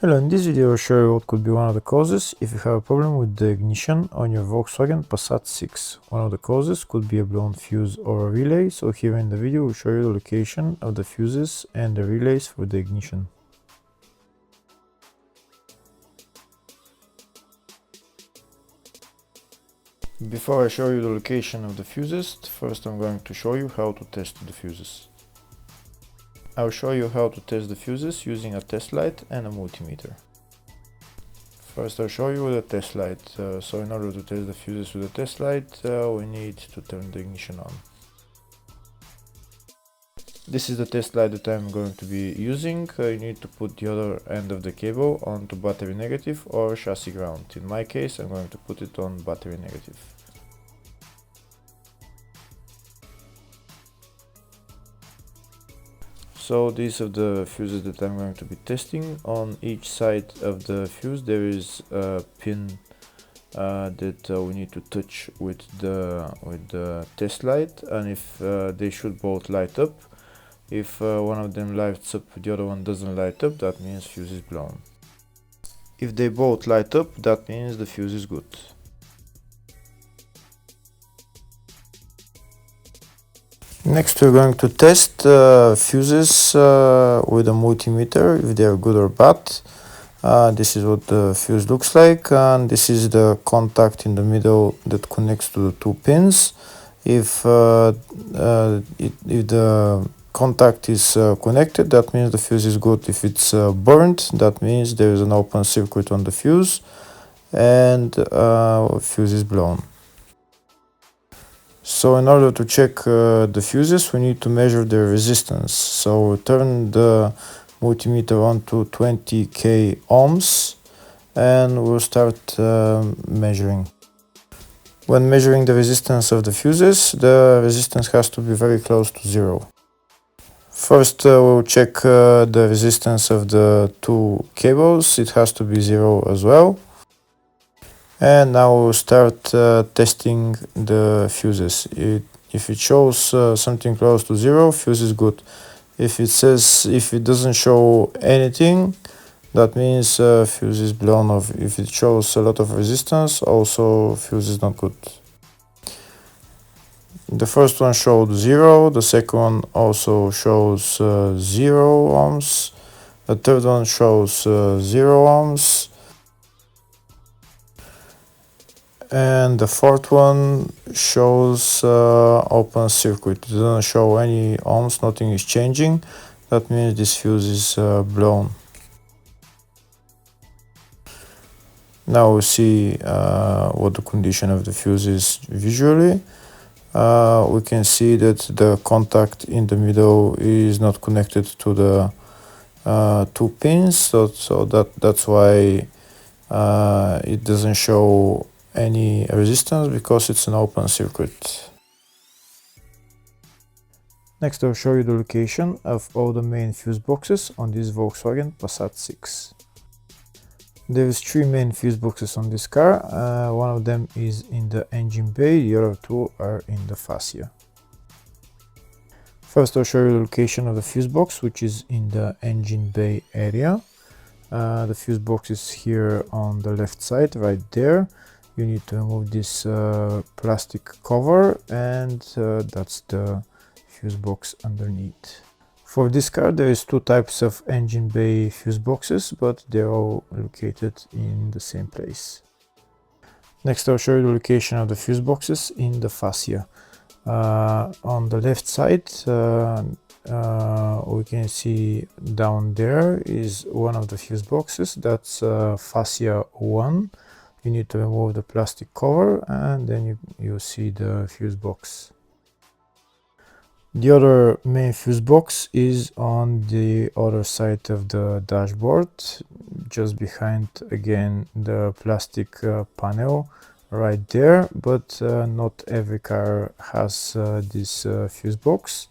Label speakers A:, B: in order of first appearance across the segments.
A: Hello, in this video I'll show you what could be one of the causes if you have a problem with the ignition on your Volkswagen Passat 6. One of the causes could be a blown fuse or a relay, so here in the video we'll show you the location of the fuses and the relays for the ignition. Before I show you the location of the fuses, first I'm going to show you how to test the fuses. I'll show you how to test the fuses using a test light and a multimeter. First I'll show you with a test light. So in order to test the fuses with a test light, we need to turn the ignition on. This is the test light that I'm going to be using. You need to put the other end of the cable onto battery negative or chassis ground. In my case I'm going to put it on battery negative. So these are the fuses that I'm going to be testing. On each side of the fuse there is a pin that we need to touch with the test light, and if they should both light up. If one of them lights up, the other one doesn't light up, that means fuse is blown. If they both light up, that means the fuse is good. Next we're going to test fuses with a multimeter, if they are good or bad. This is what the fuse looks like, and this is the contact in the middle that connects to the two pins. If the contact is connected, that means the fuse is good. If it's burnt, that means there is an open circuit on the fuse and fuse is blown. So in order to check the fuses, we need to measure their resistance. So we turn the multimeter on to 20k ohms and we'll start measuring. When measuring the resistance of the fuses, the resistance has to be very close to zero. First we'll check the resistance of the two cables. It has to be zero as well. And now we'll start testing the fuses. If it shows something close to zero, fuse is good. If it doesn't show anything, that means fuse is blown off. If it shows a lot of resistance, also fuse is not good. The first one showed 0, the second one also shows 0 ohms, the third one shows 0 ohms, and the fourth one shows open circuit. It doesn't show any ohms, nothing is changing. That means this fuse is blown. Now we see what the condition of the fuse is visually. We can see that the contact in the middle is not connected to the two pins, so that's why it doesn't show any resistance, because it's an open circuit. Next I'll show you the location of all the main fuse boxes on this Volkswagen Passat 6. There is 3 main fuse boxes on this car. One of them is in the engine bay, the other 2 are in the fascia. First I'll show you the location of the fuse box, which is in the engine bay area. The fuse box is here on the left side, right there. You need to remove this plastic cover, and that's the fuse box underneath. For this car there is 2 types of engine bay fuse boxes, but they're all located in the same place. Next I'll show you the location of the fuse boxes in the fascia. On the left side we can see down there is one of the fuse boxes, that's fascia 1. You need to remove the plastic cover and then you see the fuse box. The other main fuse box is on the other side of the dashboard, just behind again the plastic panel right there, but not every car has this fuse box.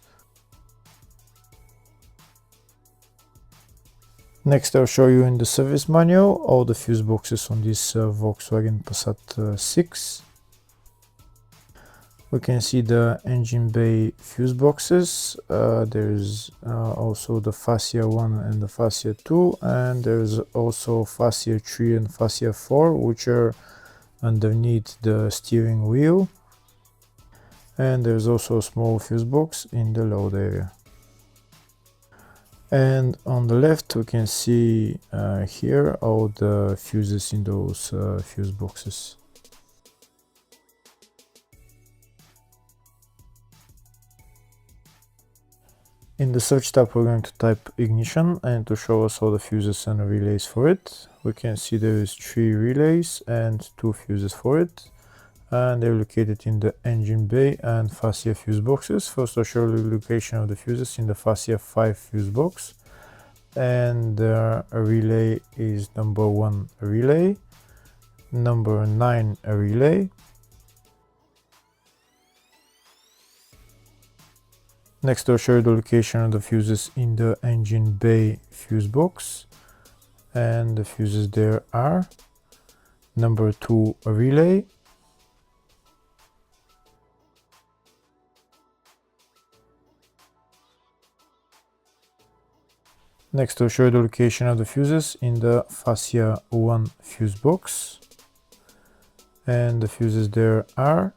A: Next I'll show you in the service manual all the fuse boxes on this Volkswagen Passat 6. We can see the engine bay fuse boxes. There's also the fascia 1 and the fascia 2, and there's also fascia 3 and fascia 4, which are underneath the steering wheel. And there's also a small fuse box in the load area. And on the left we can see here all the fuses in those fuse boxes. In the search tab we're going to type ignition, and to show us all the fuses and relays for it, we can see there is 3 relays and 2 fuses for it, and they're located in the engine bay and fascia fuse boxes. First I'll show you the location of the fuses in the fascia 5 fuse box, and a relay is number 1 relay, number 9 a relay. Next I'll show you the location of the fuses in the engine bay fuse box, and the fuses there are number 2 a relay, next I'll show you the location of the fuses in the fascia 1 fuse box, and the fuses there are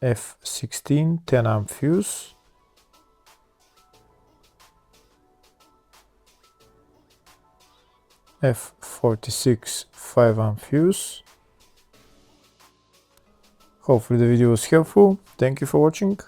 A: F16 10 amp fuse, F46 5 amp fuse. Hopefully the video was helpful. Thank you for watching.